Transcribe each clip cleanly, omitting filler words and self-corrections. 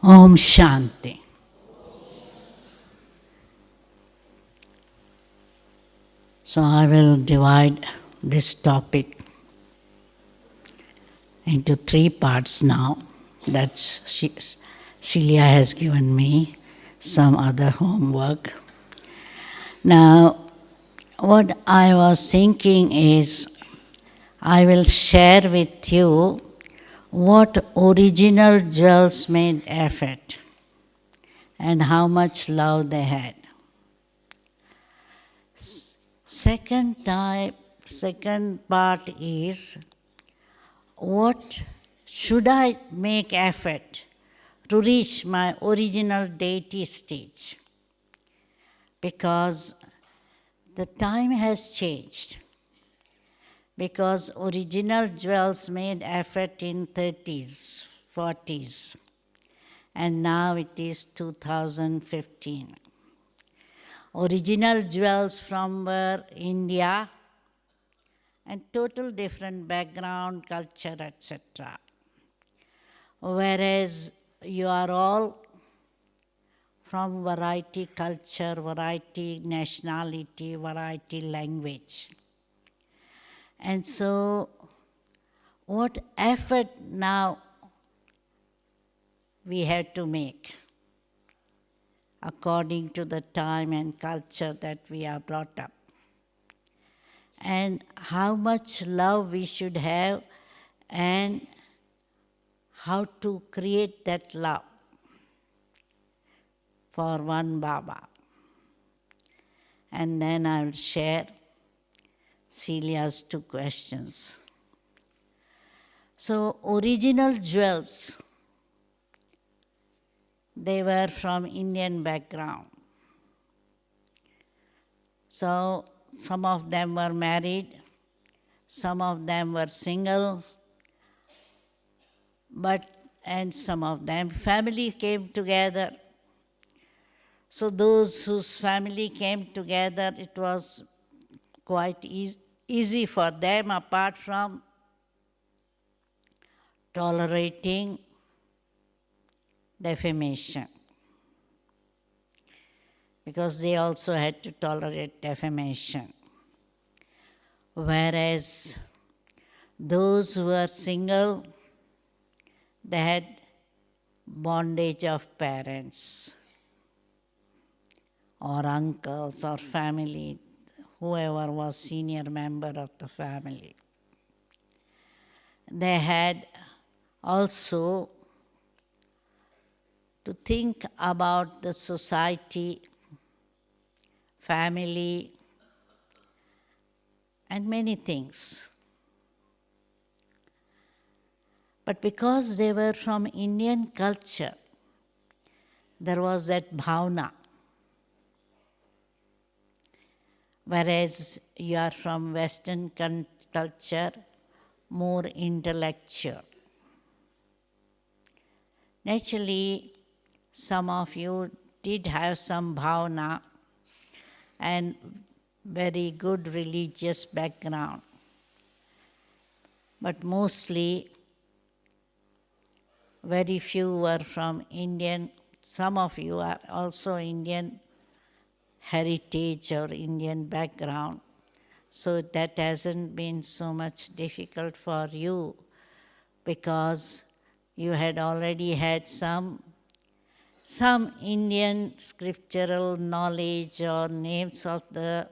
Om Shanti. So I will divide this topic into three parts now. Celia has given me some other homework. Now, what I was thinking is I will share with you what original jewels made effort and how much love they had. Second part is what should I make effort to reach my original deity stage? Because the time has changed. Because original jewels made effort in 30s, 40s, and now it is 2015. Original jewels from India and total different background, culture, etc. Whereas you are all from variety culture, variety nationality, variety language. And so what effort now we have to make according to the time and culture that we are brought up. And how much love we should have and how to create that love for one Baba. And then I will share Celia's two questions. So original jewels, they were from Indian background. So some of them were married, some of them were single, and some of them family came together. So those whose family came together, it was quite easy for them, apart from tolerating defamation, because they also had to tolerate defamation. Whereas those who were single, they had bondage of parents or uncles or family, whoever was senior member of the family. They had also to think about the society, family, and many things. But because they were from Indian culture, there was that bhavna. Whereas you are from Western culture, more intellectual. Naturally, some of you did have some bhavna and very good religious background. But mostly, very few were from Indian. Some of you are also Indian heritage or Indian background. So that hasn't been so much difficult for you, because you had already had some Indian scriptural knowledge or names of the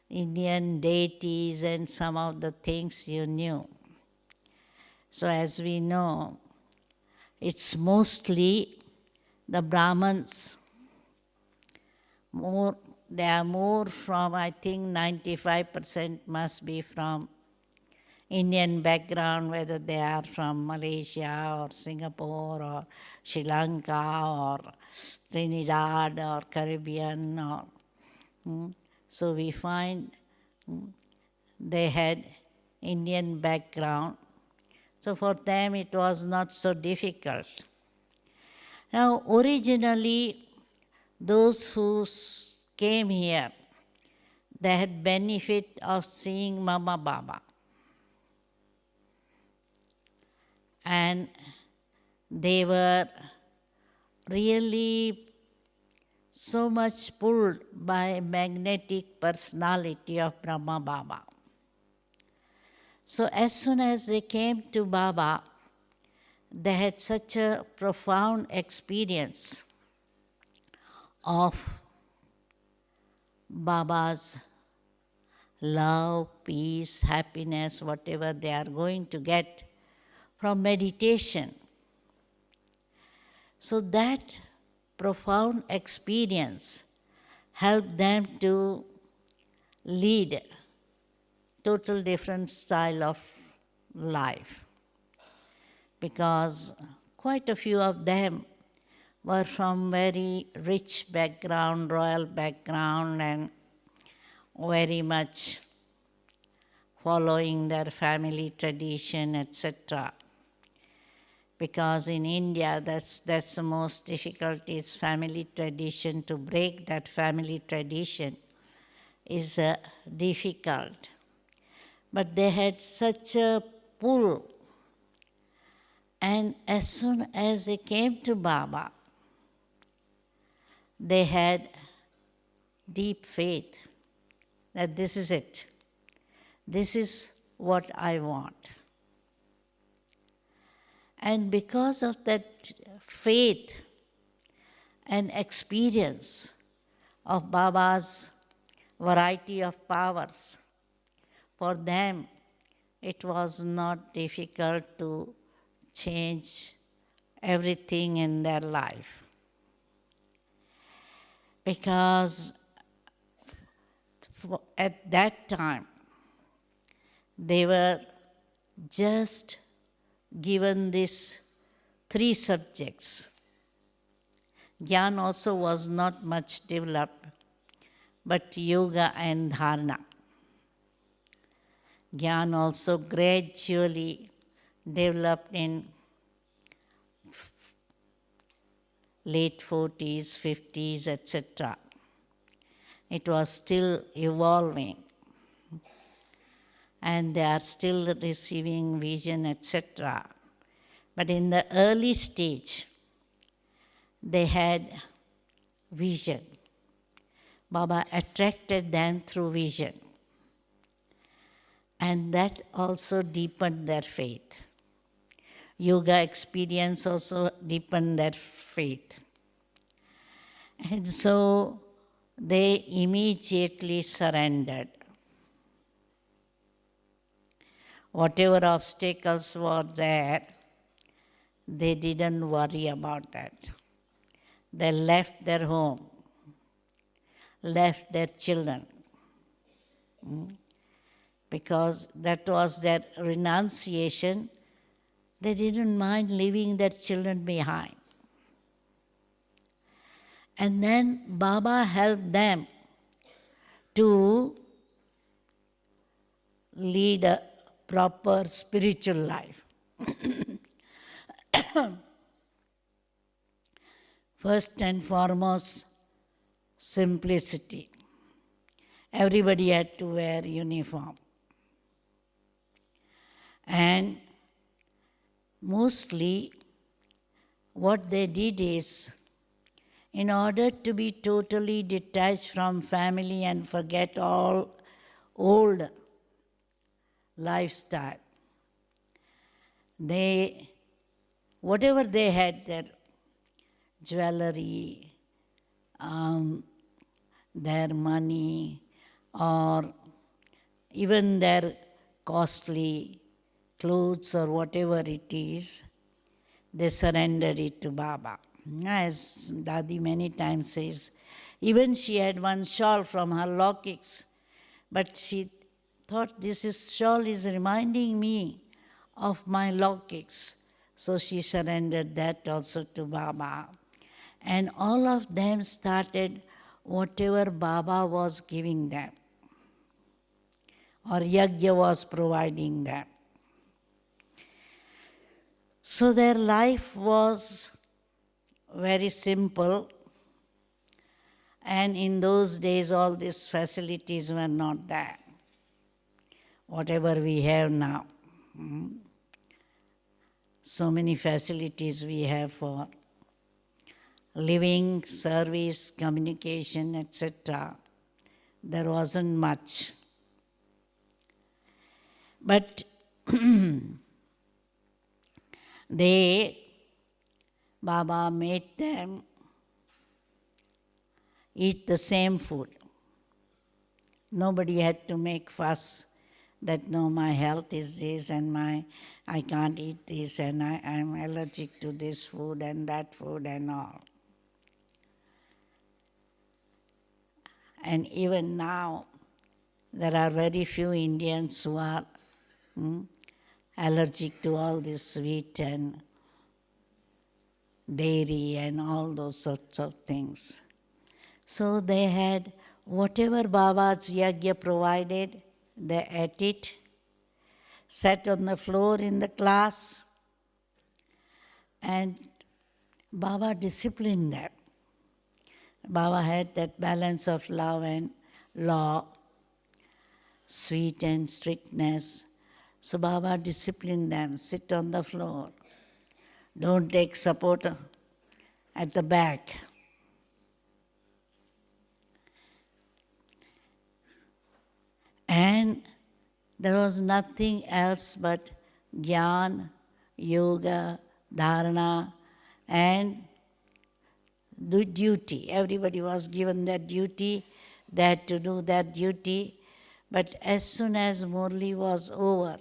Indian deities, and some of the things you knew. So as we know, it's mostly the Brahmins. They are more from, I think 95% must be from Indian background, whether they are from Malaysia or Singapore or Sri Lanka or Trinidad or Caribbean. So we find they had Indian background. So for them it was not so difficult. Now originally those who came here, they had benefit of seeing Mama Baba. And they were really so much pulled by magnetic personality of Brahma Baba. So as soon as they came to Baba, they had such a profound experience of Baba's love, peace, happiness, whatever they are going to get from meditation. So that profound experience helped them to lead total different style of life, because quite a few of them were from very rich background, royal background, and very much following their family tradition, etc. Because in India, that's the most difficult is family tradition. To break that family tradition is difficult. But they had such a pull. And as soon as they came to Baba, they had deep faith that this is it. This is what I want. And because of that faith and experience of Baba's variety of powers, for them it was not difficult to change everything in their life. Because at that time, they were just given these 3 subjects. Gyan also was not much developed, but yoga and dharana. Gyan also gradually developed in late 40s, 50s, etc. It was still evolving, and they are still receiving vision, etc. But in the early stage, they had vision. Baba attracted them through vision. And that also deepened their faith. Yoga experience also deepened their faith. And so they immediately surrendered. Whatever obstacles were there, they didn't worry about that. They left their home, left their children, because that was their renunciation. They didn't mind leaving their children behind. And then Baba helped them to lead a proper spiritual life. First and foremost, simplicity. Everybody had to wear uniform. And mostly what they did is, in order to be totally detached from family and forget all old lifestyle, whatever they had, their jewelry, their money, or even their costly clothes or whatever it is, they surrendered it to Baba. As Dadi many times says, even she had one shawl from her Laukhiks, but she thought shawl is reminding me of my Laukhiks. So she surrendered that also to Baba. And all of them started whatever Baba was giving them, or Yajna was providing them. So their life was very simple, and in those days all these facilities were not there, whatever we have now. So many facilities we have for living, service, communication, etc. There wasn't much. But Baba made them eat the same food. Nobody had to make fuss that no, my health is this and I can't eat this and I'm allergic to this food and that food and all. And even now, there are very few Indians who are allergic to all this sweet and dairy and all those sorts of things. So they had whatever Baba's yagya provided, they ate it, sat on the floor in the class, and Baba disciplined them. Baba had that balance of love and law, sweet and strictness. So Baba disciplined them, sit on the floor. Don't take support at the back. And there was nothing else but Gyan, Yoga, Dharana, and the duty. Everybody was given that duty, they had to do that duty. But as soon as Murli was over,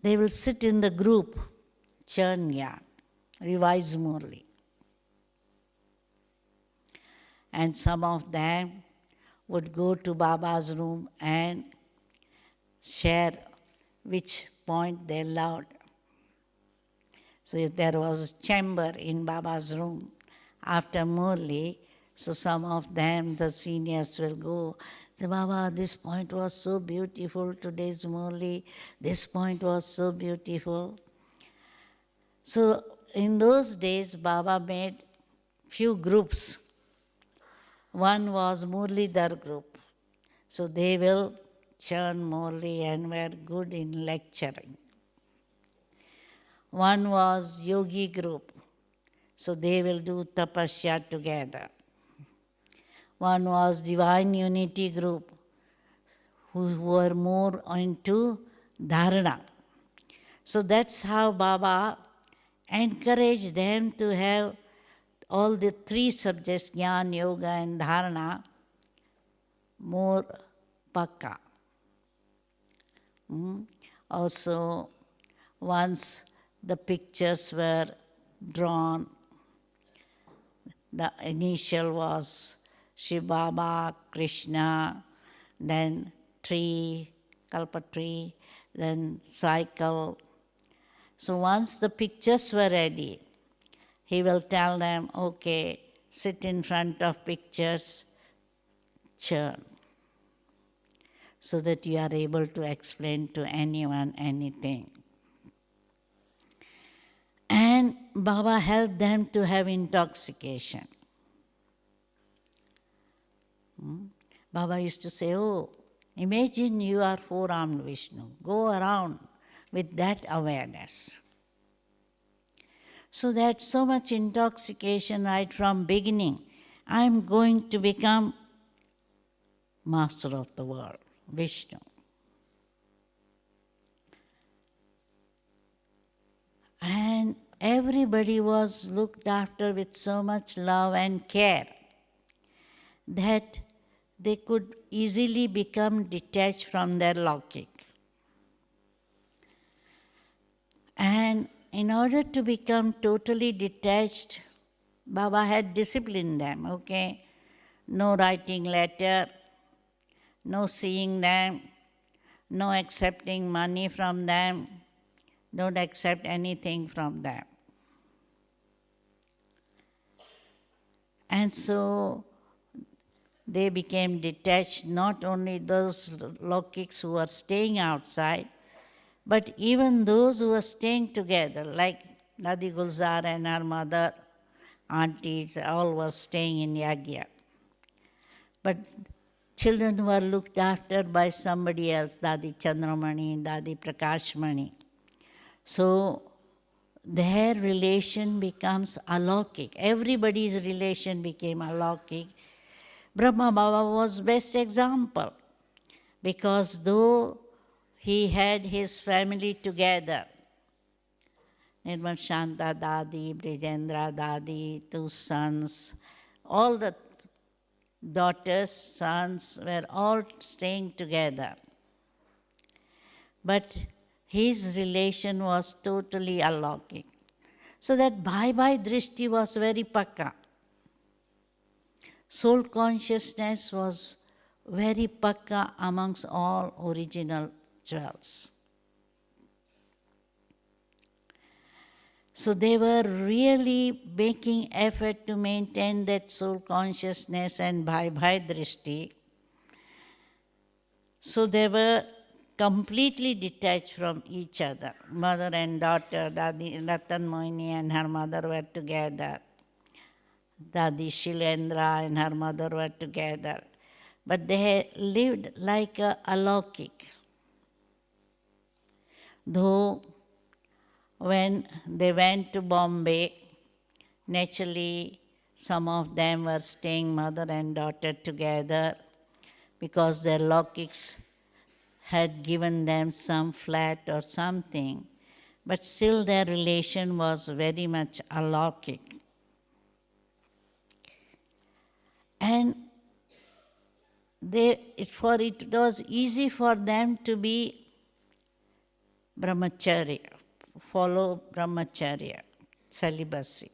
they will sit in the group, churn Gyan, revise Murli. And some of them would go to Baba's room and share which point they loved. So if there was a chamber in Baba's room after Murli, so some of them, the seniors, will go, say, Baba, this point was so beautiful, today's Murli, this point was so beautiful. So in those days, Baba made few groups. One was Murlidhar group. So they will churn Murli and were good in lecturing. One was Yogi group. So they will do tapasya together. One was Divine Unity group, who were more into dharana. So that's how Baba encouraged them to have all the three subjects, Jnana, Yoga and Dharana, more pakka. Also, once the pictures were drawn, the initial was Shiv Baba, Krishna, then tree, kalpa tree, then cycle. So once the pictures were ready, he will tell them, okay, sit in front of pictures, churn, so that you are able to explain to anyone anything. And Baba helped them to have intoxication. Baba used to say, oh, imagine you are four-armed Vishnu. Go around with that awareness. So that so much intoxication right from beginning, I am going to become master of the world, Vishnu. And everybody was looked after with so much love and care that they could easily become detached from their Laukik. And in order to become totally detached, Baba had disciplined them, okay? No writing letter, no seeing them, no accepting money from them, don't accept anything from them. And so they became detached, not only those Laukiks who were staying outside, but even those who were staying together, like Dadi Gulzar and her mother, aunties, all were staying in Yagya. But children were looked after by somebody else, Dadi Chandramani, Dadi Prakashmani. So their relation becomes alaukic. Everybody's relation became alaukic. Brahma Baba was best example, because though he had his family together, Nirmal Shanta Dadi, Brijendra Dadi, two sons, all the daughters, sons were all staying together. But his relation was totally alaukic. So that bhai drishti was very pakka. Soul consciousness was very pakka amongst all original jewels. So they were really making effort to maintain that soul consciousness and bhai drishti. So they were completely detached from each other. Mother and daughter, Dadi Ratan Mohini and her mother were together. Dadi Shilendra and her mother were together. But they lived like a alaukic. Though when they went to Bombay, naturally some of them were staying mother and daughter together because their laukics had given them some flat or something, but still their relation was very much alaukic. And it was easy for them to be brahmacharya, follow brahmacharya, celibacy.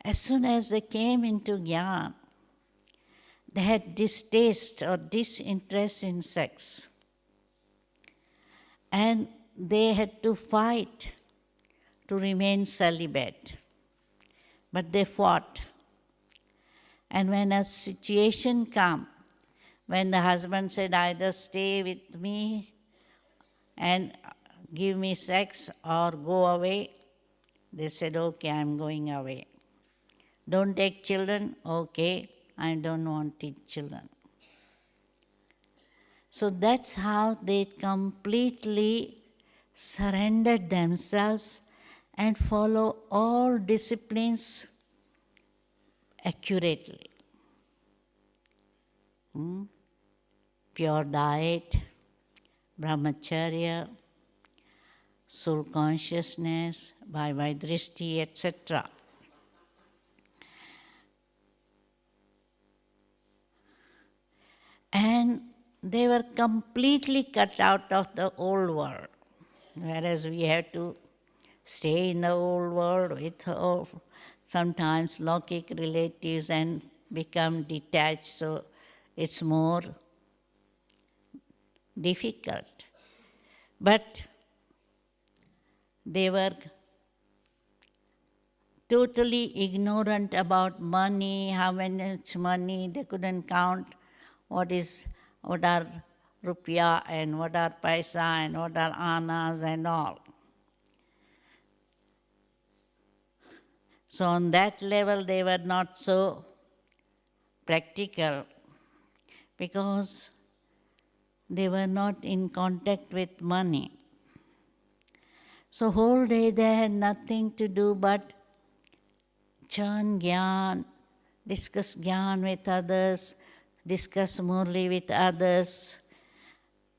As soon as they came into Gyan, they had distaste or disinterest in sex. And they had to fight to remain celibate. But they fought. And when a situation came, when the husband said, either stay with me and give me sex or go away, they said, okay, I'm going away. Don't take children, okay, I don't want to teach children. So that's how they completely surrendered themselves and follow all disciplines accurately. Pure diet, brahmacharya, soul consciousness, bhai drishti, etc. And they were completely cut out of the old world, whereas we have to stay in the old world with sometimes laukic relatives and become detached, so it's more difficult. But they were totally ignorant about money, how much money, they couldn't count what are rupiah and what are paisa and what are annas and all. So on that level they were not so practical because they were not in contact with money. So whole day they had nothing to do but churn Gyan, discuss Gyan with others, discuss Murli with others,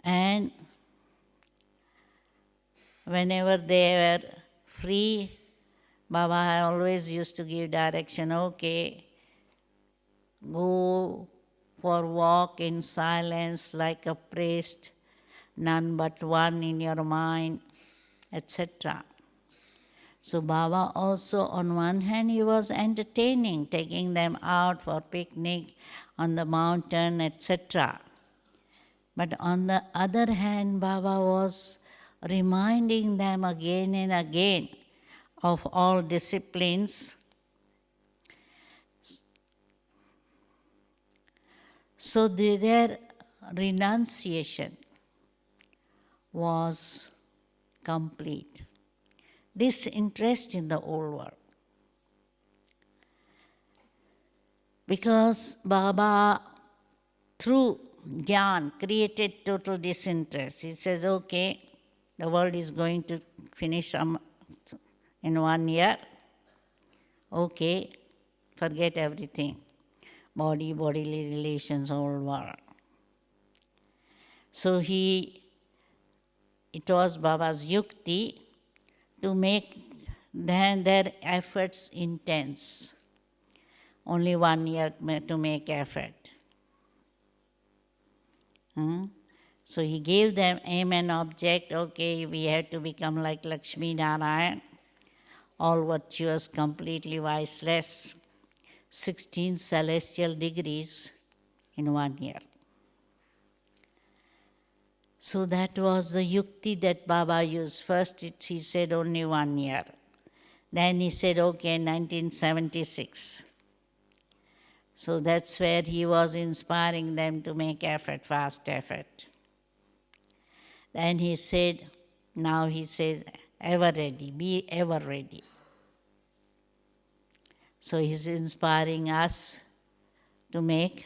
and whenever they were free, Baba always used to give direction, okay, go for walk in silence like a priest, none but one in your mind, etc. So Baba also, on one hand, he was entertaining, taking them out for picnic on the mountain, etc. But on the other hand, Baba was reminding them again and again of all disciplines. So their renunciation was complete. Disinterest in the old world. Because Baba, through Gyan, created total disinterest. He says, okay, the world is going to finish in 1 year. Okay, forget everything. Body, bodily relations, whole world. So it was Baba's yukti to make their efforts intense. Only 1 year to make effort. So he gave them aim and object. Okay, we have to become like Lakshmi Narayan, all virtuous, completely viceless, 16 celestial degrees in 1 year. So that was the yukti that Baba used. First he said only 1 year. Then he said, okay, 1976. So that's where he was inspiring them to make effort, fast effort. Then he said, now he says, ever ready, be ever ready. So he's inspiring us to make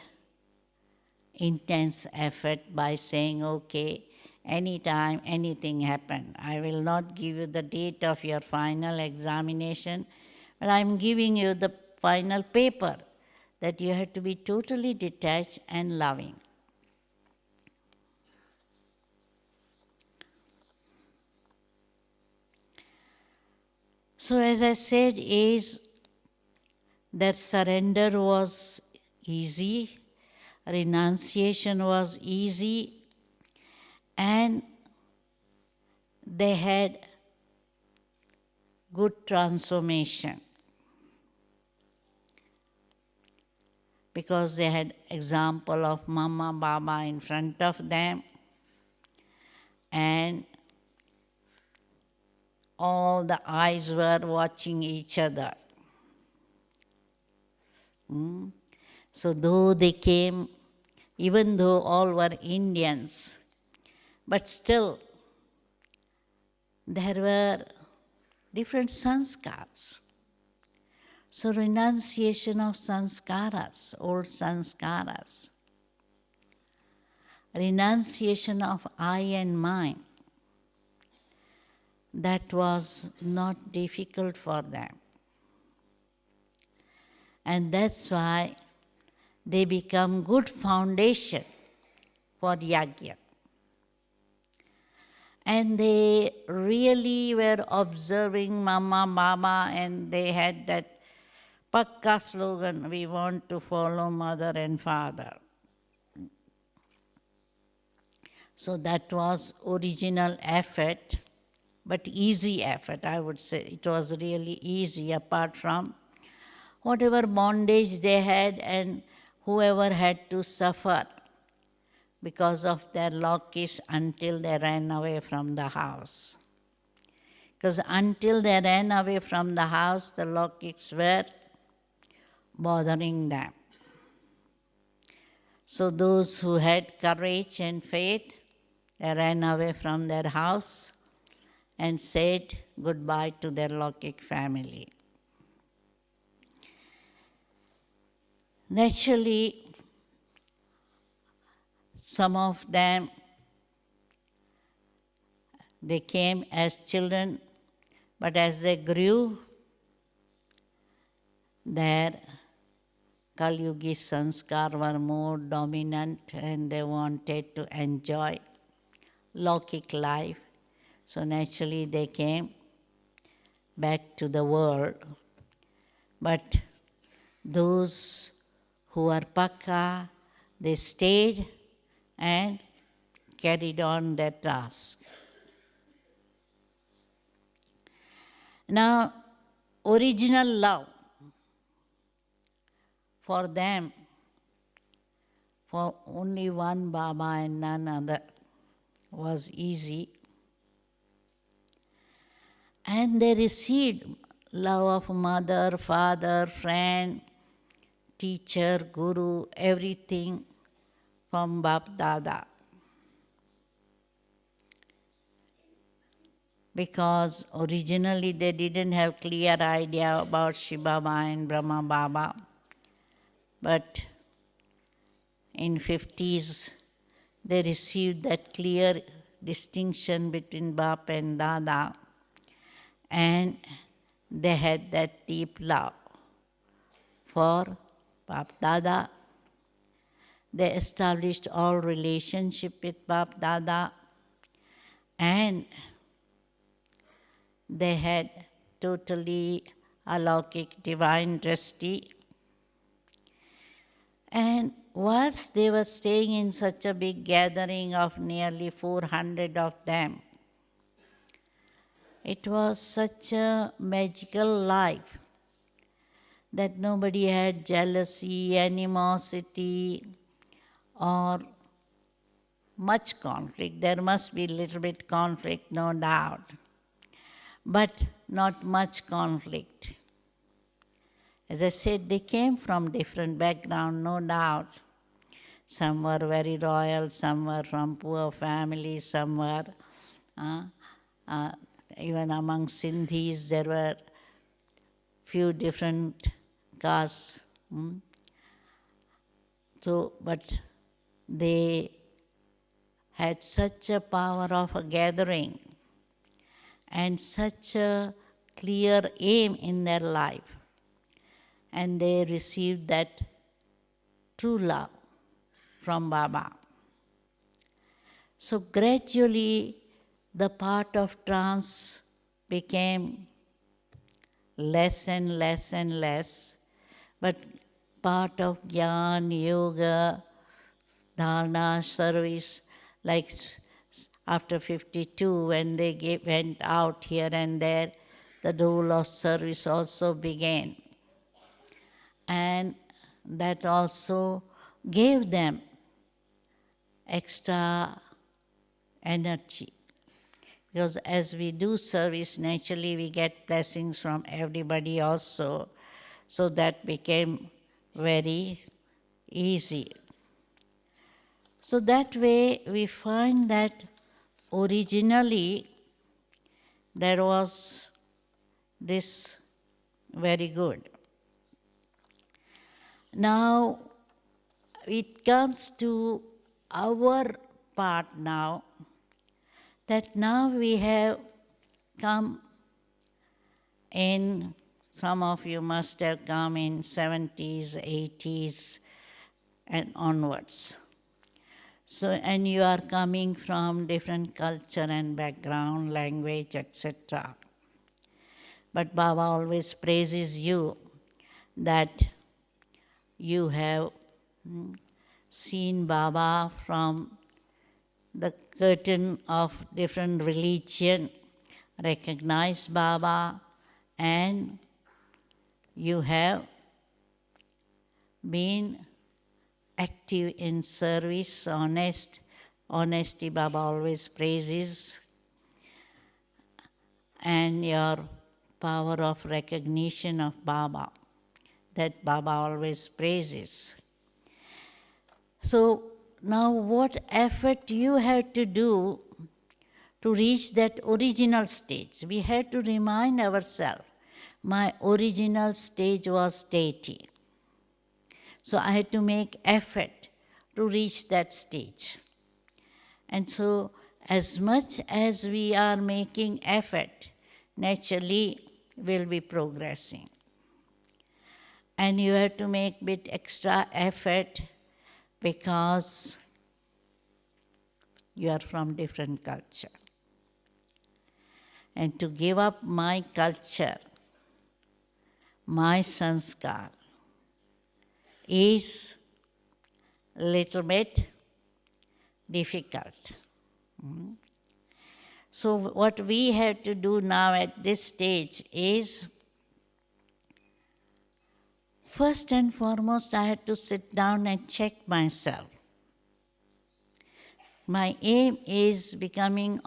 intense effort by saying, okay, anytime, anything happen. I will not give you the date of your final examination, but I'm giving you the final paper that you have to be totally detached and loving. So as I said, is that surrender was easy, renunciation was easy, and they had good transformation because they had example of Mama, Baba in front of them, and all the eyes were watching each other. So though they came, even though all were Indians, but still there were different sanskars. So renunciation of sanskaras, old sanskaras. Renunciation of I and mine. That was not difficult for them. And that's why they become good foundation for yajna. And they really were observing Mama, Baba, and they had that pakka slogan, we want to follow mother and father. So that was original effort, but easy effort, I would say. It was really easy, apart from whatever bondage they had and whoever had to suffer because of their lokis until they ran away from the house. Because until they ran away from the house, the lokis were bothering them. So those who had courage and faith, they ran away from their house and said goodbye to their Lokik family. Naturally, some of them, they came as children, but as they grew, their Kal-yugi sanskar were more dominant and they wanted to enjoy Lokik life. So naturally they came back to the world. But those who were Pakka, they stayed and carried on their task. Now, original love for them, for only one Baba and none other, was easy. And they received love of mother, father, friend, teacher, guru, everything from Bap Dada. Because originally they didn't have clear idea about Shiva Baba and Brahma Baba. But in 50s, they received that clear distinction between Bap and Dada. and they had that deep love for Bap Dada. They established all relationship with Bap Dada, and they had totally alaukic divine drishti. And whilst they were staying in such a big gathering of nearly 400 of them, it was such a magical life that nobody had jealousy, animosity, or much conflict. There must be a little bit conflict, no doubt, but not much conflict. As I said, they came from different background, no doubt. Some were very royal, some were from poor families, some were, even among Sindhis, there were few different castes. So, but they had such a power of a gathering and such a clear aim in their life. And they received that true love from Baba. So gradually, the part of trance became less and less and less, but part of jnana, yoga, dharana, service, like after 52, when they went out here and there, the role of service also began. And that also gave them extra energy. Because as we do service, naturally we get blessings from everybody also. So that became very easy. So that way we find that originally there was this very good. Now it comes to our part now, that now we have come in, some of you must have come in 70s, 80s and onwards. So, and you are coming from different culture and background, language, etc. But Baba always praises you that you have seen Baba from the curtain of different religion, recognized Baba, and you have been active in service, honesty Baba always praises, and your power of recognition of Baba, that Baba always praises. So now what effort you have to do to reach that original stage? We have to remind ourselves, my original stage was deity. So I had to make effort to reach that stage. And so as much as we are making effort, naturally we'll be progressing. And you have to make a bit extra effort because you are from different culture. And to give up my culture, my sanskar, is a little bit difficult. So what we have to do now at this stage is, first and foremost, I have to sit down and check myself. My aim is becoming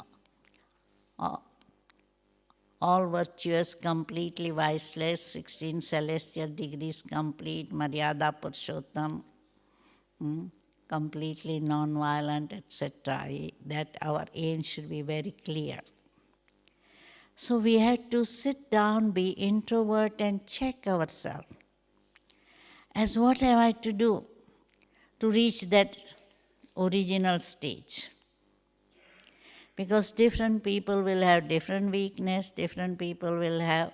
all virtuous, completely viceless, 16 celestial degrees complete, Maryada Purushottam, completely non-violent, etc. That our aim should be very clear. So we have to sit down, be introvert, and check ourselves. As what have I to do to reach that original stage? Because different people will have different weakness, different people will have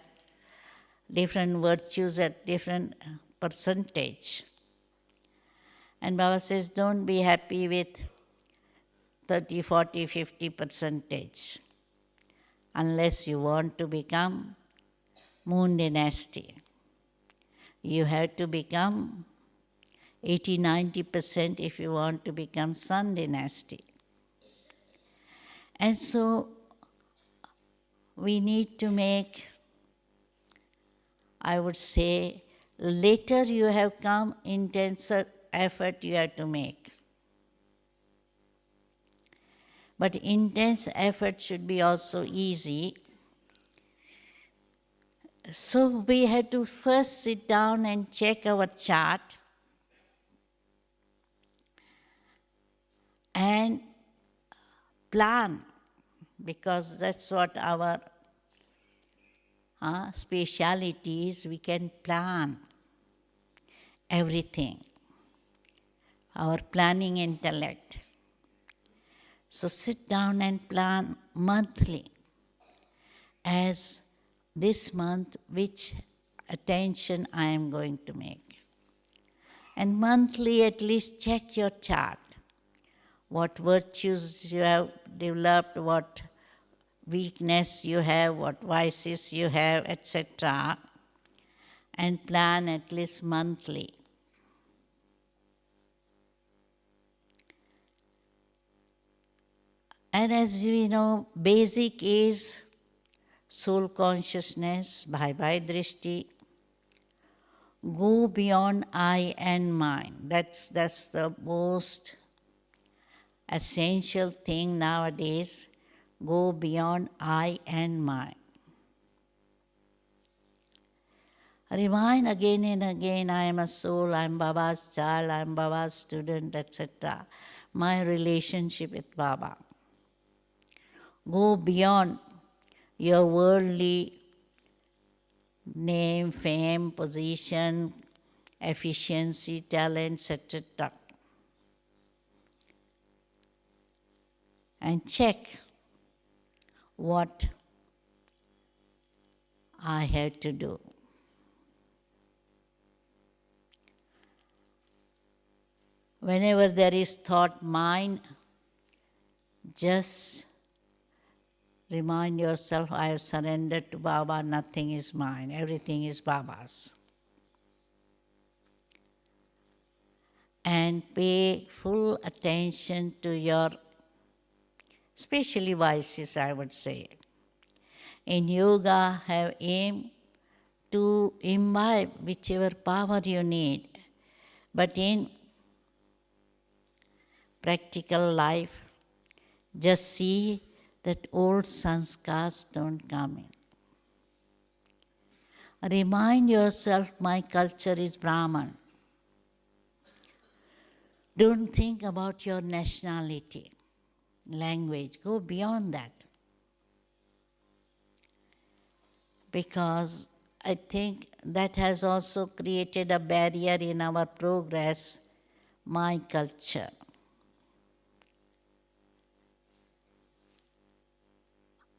different virtues at different percentage. And Baba says, don't be happy with 30, 40, 50 percentage unless you want to become moon dynasty. You have to become 80, 90% if you want to become sun dynasty. And so we need to make, I would say, later you have come, intenser effort you have to make. But intense effort should be also easy. So we had to first sit down and check our chart and plan, because that's what our speciality is. We can plan everything, our planning intellect. So sit down and plan monthly. As this month, which attention I am going to make. And monthly at least check your chart. What virtues you have developed, what weakness you have, what vices you have, etc. And plan at least monthly. And as we know, basic is soul consciousness, bhai drishti. Go beyond I and mine. That's the most essential thing nowadays. Go beyond I and mine. Remind again and again, I am a soul, I am Baba's child, I am Baba's student, etc. My relationship with Baba. Go beyond your worldly name, fame, position, efficiency, talents, etc. And check what I had to do. Whenever there is thought mine, just remind yourself, I have surrendered to Baba, nothing is mine, everything is Baba's. And pay full attention to your, especially vices, I would say. In yoga, have aim to imbibe whichever power you need. But in practical life, just see that old sanskars don't come in. Remind yourself, my culture is Brahman. Don't think about your nationality, language. Go beyond that. Because I think that has also created a barrier in our progress, my culture.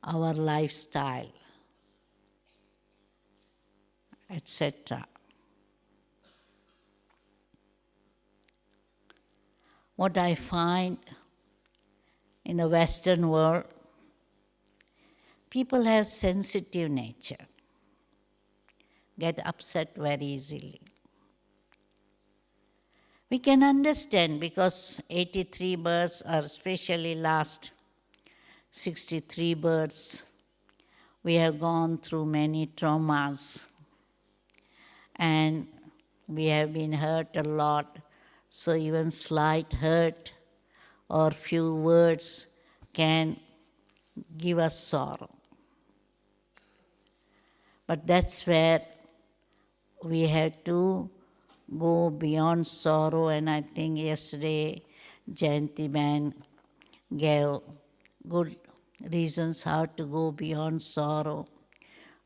Our lifestyle, etc. What I find in the Western world, people have sensitive nature, get upset very easily. We can understand because 83 births, or especially last 63 births, we have gone through many traumas and we have been hurt a lot. So even slight hurt or few words can give us sorrow. But that's where we have to go beyond sorrow, and I think yesterday Jayanti Ben gave good reasons how to go beyond sorrow.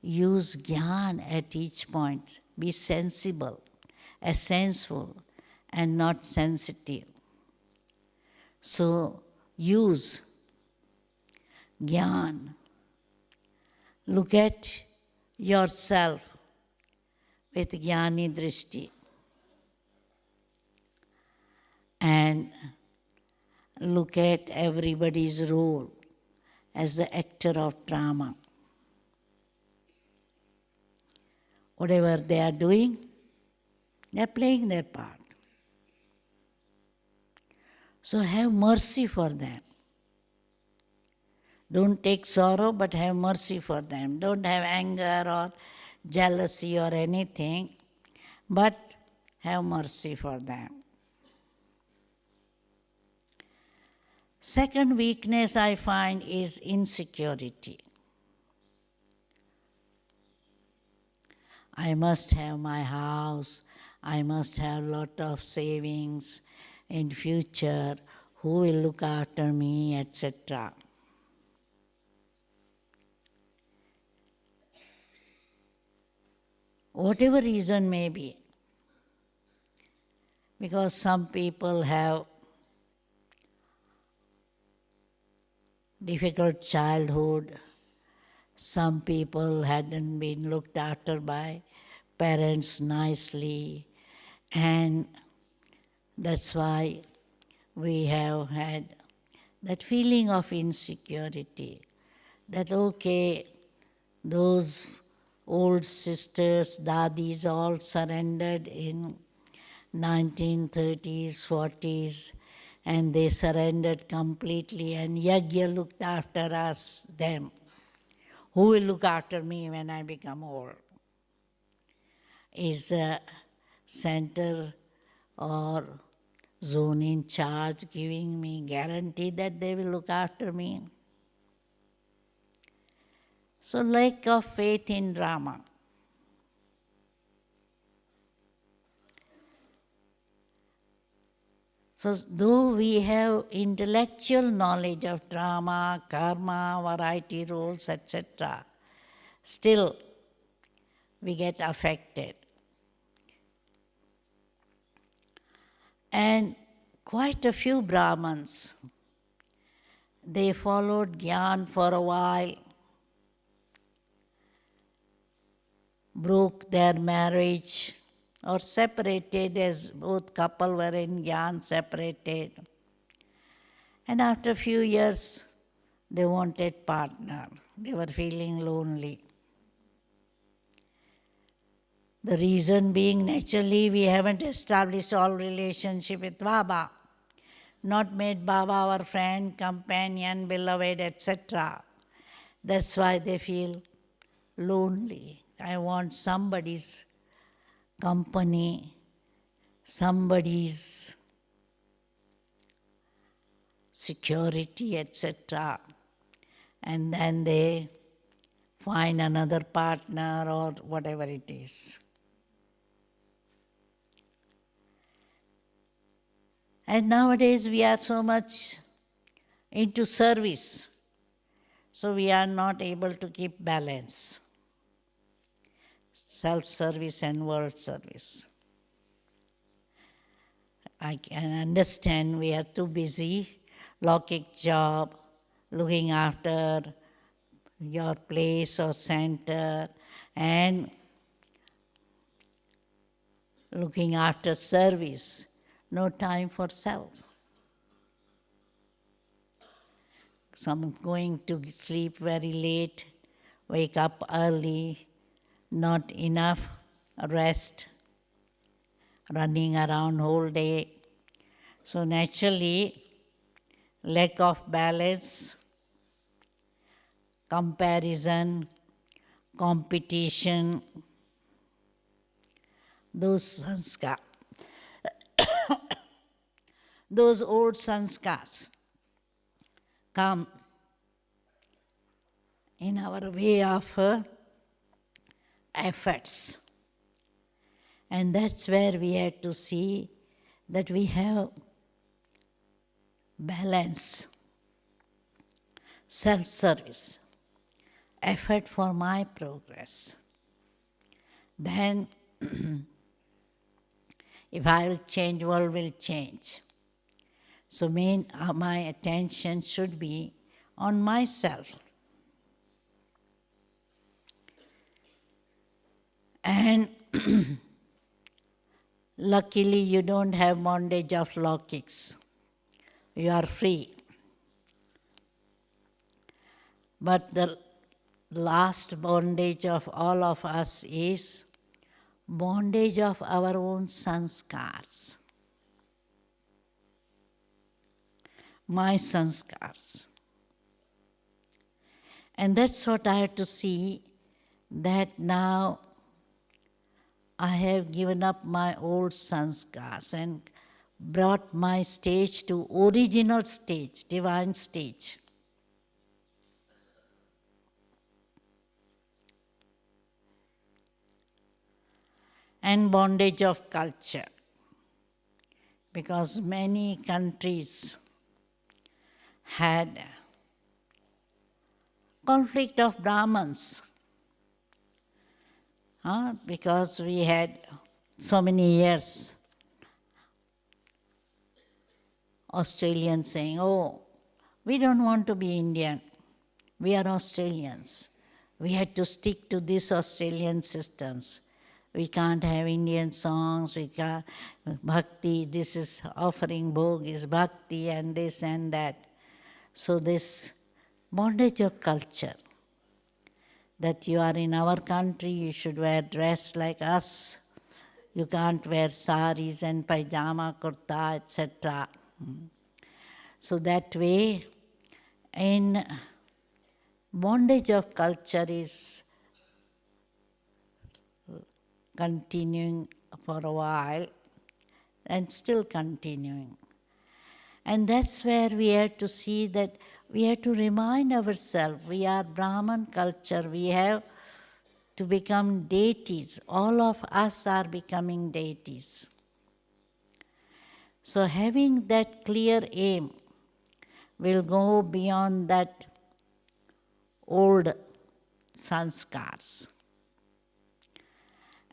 Use jnana at each point. Be sensible, essential, and not sensitive. So use Gyan. Look at yourself with Jnani Drishti and look at everybody's role as the actor of drama. Whatever they are doing, they are playing their part. So have mercy for them. Don't take sorrow, but have mercy for them. Don't have anger or jealousy or anything, but have mercy for them. Second weakness I find is insecurity. I must have my house, I must have lot of savings in future, who will look after me, etc. Whatever reason may be, because some people have difficult childhood, some people hadn't been looked after by parents nicely, and that's why we have had that feeling of insecurity, that okay, those old sisters, dadis all surrendered in 1930s, 40s, and they surrendered completely, and Yagya looked after us, them. Who will look after me when I become old? Is the center or zone in charge giving me guarantee that they will look after me? So lack of faith in drama. So though we have intellectual knowledge of drama, karma, variety roles, etc., still we get affected. And quite a few Brahmins, they followed Gyan for a while, broke their marriage or separated, as both couple were in Gyan, separated. And after a few years, they wanted partner. They were feeling lonely. The reason being, naturally, we haven't established all relationship with Baba, not made Baba our friend, companion, beloved, etc. That's why they feel lonely. I want somebody's company, somebody's security, etc. And then they find another partner or whatever it is. And nowadays we are so much into service, so we are not able to keep balance. Self-service and world service. I can understand we are too busy, Lokik job, looking after your place or center, and looking after service. No time for self. Some going to sleep very late, wake up early, not enough rest, running around whole day. So naturally, lack of balance, comparison, competition, those sanskar, those old sanskars come in our way of efforts. And that's where we have to see that we have balance, self-service, effort for my progress. Then if I will change, world will change. So my attention should be on myself. And luckily, you don't have bondage of law kicks. You are free. But the last bondage of all of us is bondage of our own sanskars. My sanskars. And that's what I have to see, that now I have given up my old sanskars and brought my stage to original stage, divine stage. And bondage of culture, because many countries had conflict of Brahmins, because we had so many years Australians saying, oh, we don't want to be Indian, we are Australians. We had to stick to these Australian systems. We can't have Indian songs, we can't, bhakti, this is offering bhog is bhakti and this and that. So this bondage of culture, that you are in our country, you should wear dress like us, you can't wear saris and pajama, kurta, etc. So that way, in bondage of culture is continuing for a while and still continuing. And that's where we have to see that we have to remind ourselves, we are Brahman culture, we have to become deities. All of us are becoming deities. So having that clear aim will go beyond that old sanskars.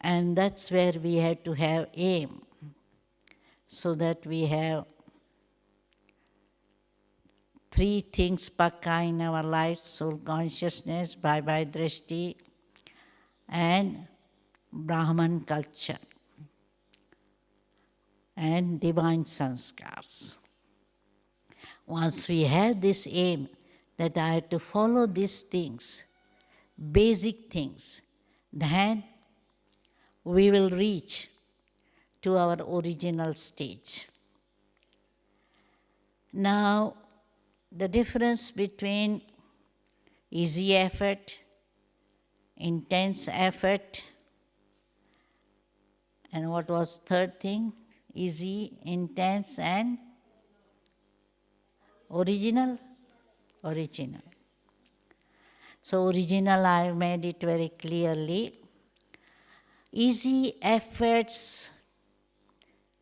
And that's where we have to have aim, so that we have three things pakka in our life: soul consciousness, bhai drishti, and Brahman culture, and divine sanskars. Once we have this aim that I have to follow these things, basic things, then we will reach to our original stage. Now, the difference between easy effort, intense effort, and what was third thing? Easy, intense, and original? Original. So original, I have made it very clearly. Easy efforts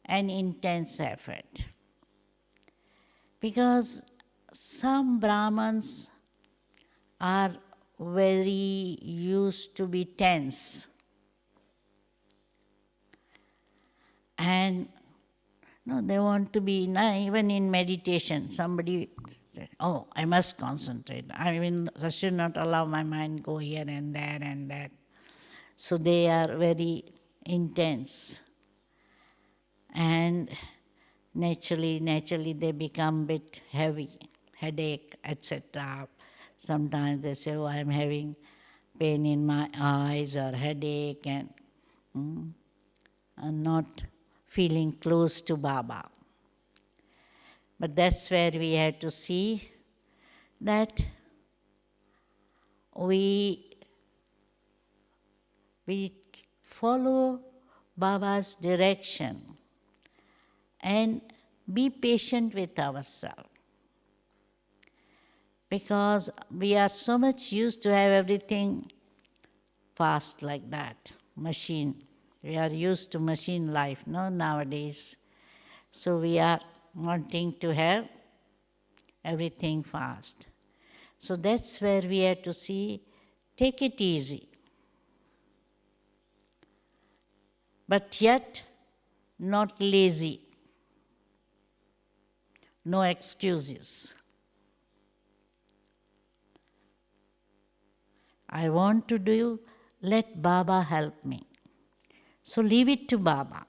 and intense effort. Because some Brahmins are very used to be tense. And no, they want to be, even in meditation, somebody said, oh, I must concentrate. I should not allow my mind go here and there and that. So they are very intense. And naturally they become a bit heavy, headache, etc. Sometimes they say, oh, I'm having pain in my eyes or headache, and not feeling close to Baba. But that's where we have to see that we follow Baba's direction and be patient with ourselves. Because we are so much used to have everything fast like that, machine. We are used to machine life, nowadays. So we are wanting to have everything fast. So that's where we have to see, take it easy. But yet, not lazy. No excuses. I want to do, let Baba help me. So leave it to Baba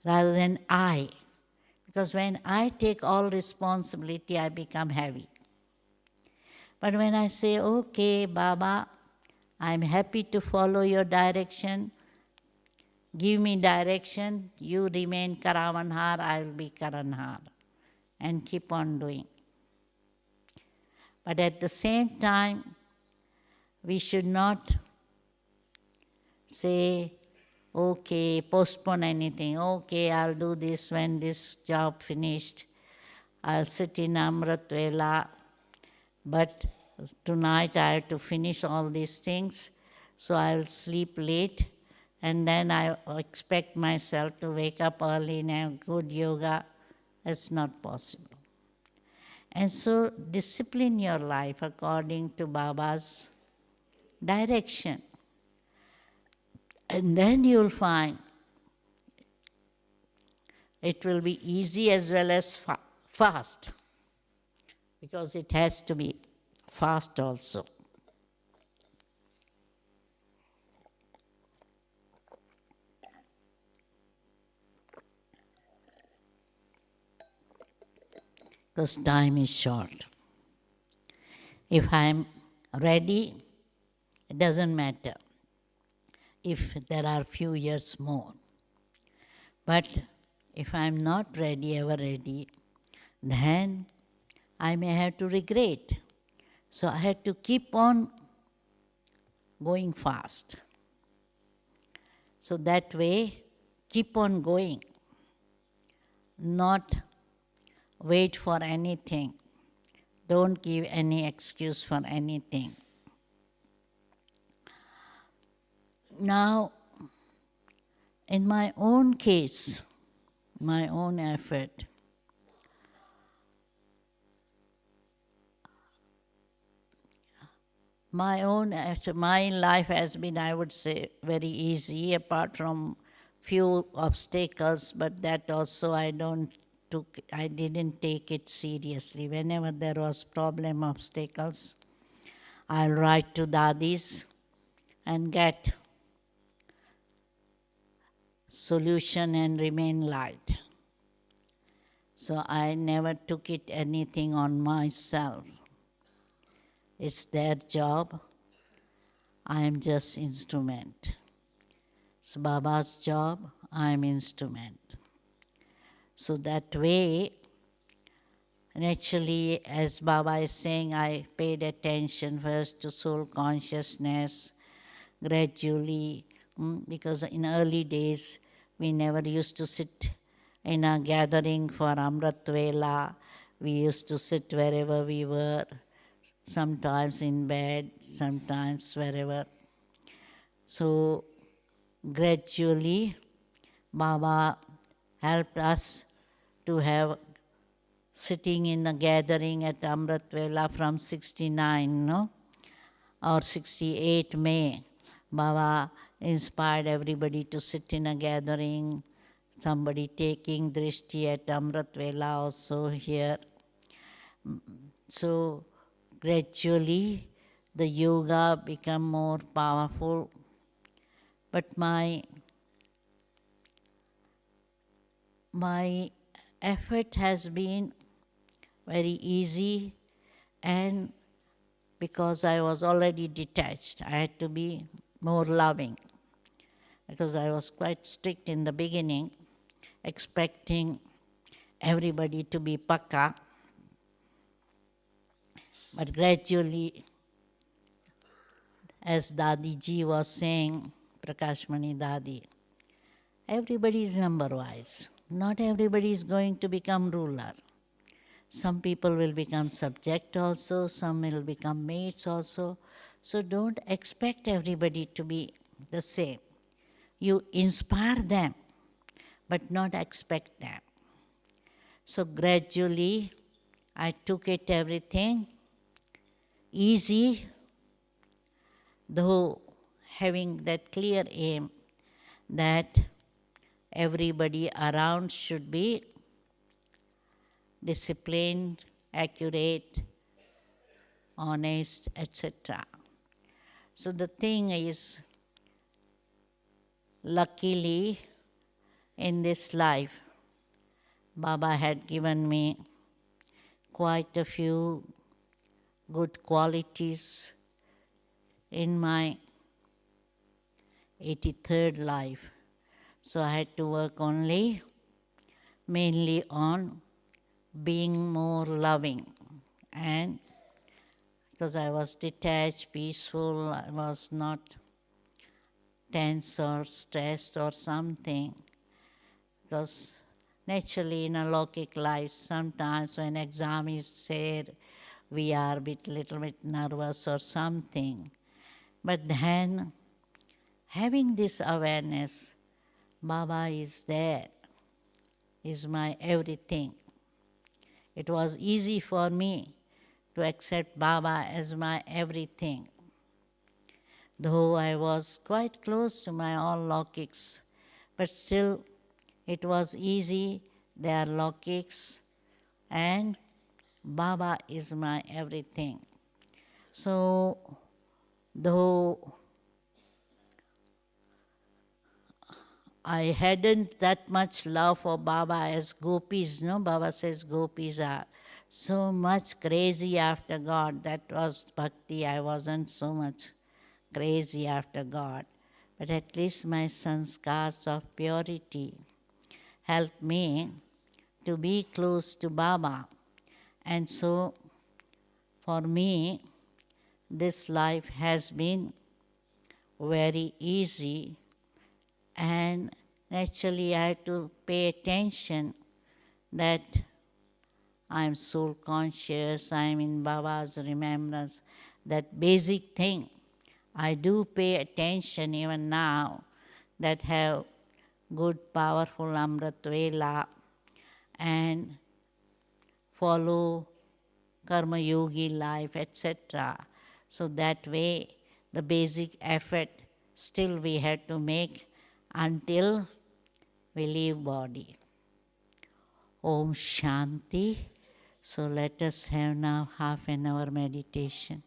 rather than I. Because when I take all responsibility, I become heavy. But when I say, okay, Baba, I'm happy to follow your direction, give me direction, you remain Karavanhar, I will be Karanhar, and keep on doing. But at the same time, we should not say, okay, postpone anything. Okay, I'll do this when this job finished. I'll sit in Amrit Vela, but tonight I have to finish all these things, so I'll sleep late, and then I expect myself to wake up early in a good yoga. That's not possible. And so discipline your life according to Baba's direction. And then you'll find it will be easy as well as fast, because it has to be fast also. Because time is short. If I'm ready, it doesn't matter if there are few years more. But if I'm not ready, ever ready, then I may have to regret. So I had to keep on going fast. So that way, keep on going, not wait for anything. Don't give any excuse for anything. Now, in my own case, my own effort, my life has been, I would say, very easy, apart from few obstacles, but that also I didn't take it seriously. Whenever there was problem, obstacles, I'll write to Dadis and get solution and remain light. So I never took it anything on myself. It's their job. I am just instrument. It's Baba's job. I am instrument. So that way, naturally, as Baba is saying, I paid attention first to soul consciousness, gradually, because in early days, we never used to sit in a gathering for Amrit Vela. We used to sit wherever we were, sometimes in bed, sometimes wherever. So gradually, Baba helped us to have sitting in the gathering at Amrit Vela from 69, no? Or 68 May. Baba inspired everybody to sit in a gathering, somebody taking drishti at Amrit Vela also here. So gradually the yoga become more powerful. But my effort has been very easy, and because I was already detached, I had to be more loving, because I was quite strict in the beginning, expecting everybody to be pakka. But gradually, as Dadi ji was saying, Prakashmani Dadi, everybody is number-wise. Not everybody is going to become ruler. Some people will become subject also, some will become mates also. So don't expect everybody to be the same. You inspire them, but not expect them. So gradually, I took it everything easy, though having that clear aim that everybody around should be disciplined, accurate, honest, etc. So the thing is, luckily, in this life, Baba had given me quite a few good qualities in my 83rd life. So I had to work mainly on being more loving. And because I was detached, peaceful, I was not tense or stressed or something. Because naturally in a Lokik life, sometimes when exam is there, we are little bit nervous or something. But then, having this awareness, Baba is there, is my everything. It was easy for me to accept Baba as my everything. Though I was quite close to my all Lokiks, but still it was easy. They are Lokiks and Baba is my everything. So, though I hadn't that much love for Baba as gopis, no? Baba says gopis are so much crazy after God. That was bhakti. I wasn't so much crazy after God. But at least my sanskars of purity helped me to be close to Baba. And so, for me, this life has been very easy, and naturally I had to pay attention that I am soul conscious, I am in Baba's remembrance, that basic thing. I do pay attention even now, that have good powerful Amrit Vela and follow karma yogi life, etc. So that way the basic effort still we had to make until we leave body. Om Shanti. So let us have now half an hour meditation.